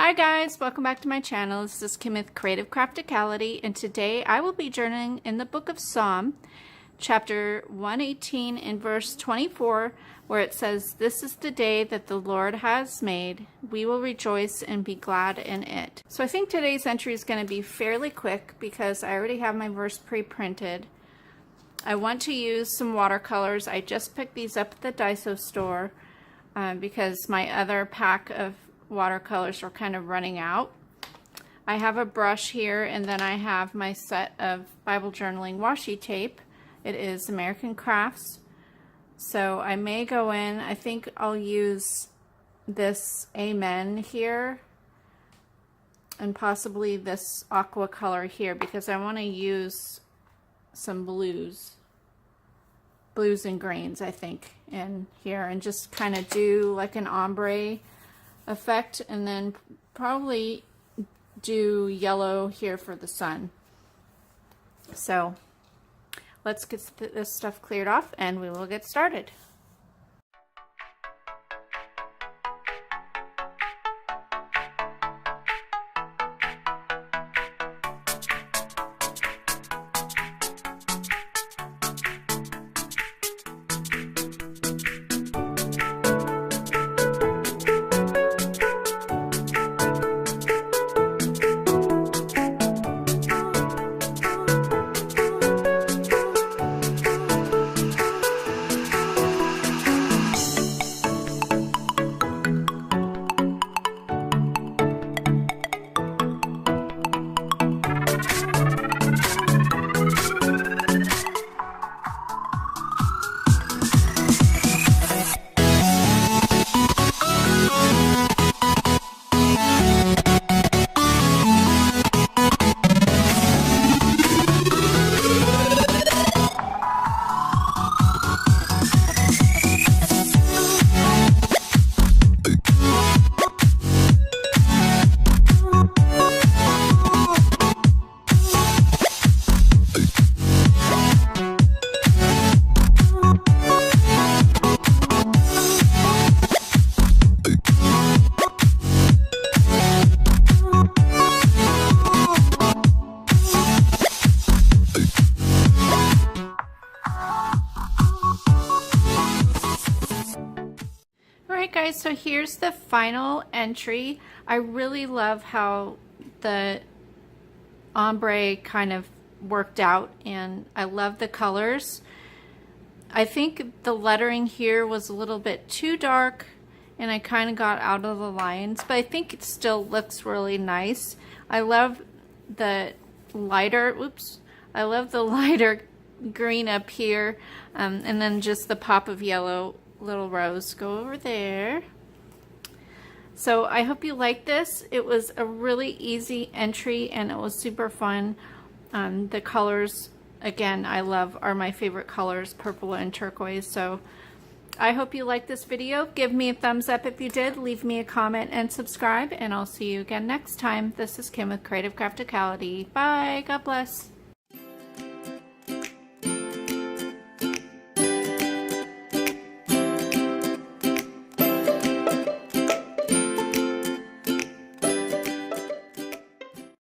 Hi guys, welcome back to my channel. This is Kim with Creative Crafticality, and today I will be journaling in the book of Psalm, chapter 118 and verse 24, where it says, "This is the day that the Lord has made. We will rejoice and be glad in it." So I think today's entry is going to be fairly quick because I already have my verse pre-printed. I want to use some watercolors. I just picked these up at the Daiso store because my other pack of watercolors are kind of running out. I have a brush here, and then I have my set of Bible journaling washi tape. It is American Crafts. So I may go in, I think I'll use this Amen here and possibly this aqua color here because I want to use some blues and greens, I think, in here, and just kind of do like an ombre effect, and then probably do yellow here for the sun. So let's get this stuff cleared off and we will get started. Guys, so here's the final entry. I really love how the ombre kind of worked out, and I love the colors. I think the lettering here was a little bit too dark and I kind of got out of the lines, but I think it still looks really nice. I love the lighter, I love the lighter green up here, and then just the pop of yellow. Little rose go over there. So I hope you like this. It was a really easy entry and it was super fun. The colors, again, I love, are my favorite colors, purple and turquoise. So I hope you liked this video. Give me a thumbs up if you did. Leave me a comment and subscribe, and I'll see you again next time. This is Kim with Creative Crafticality. Bye. God bless.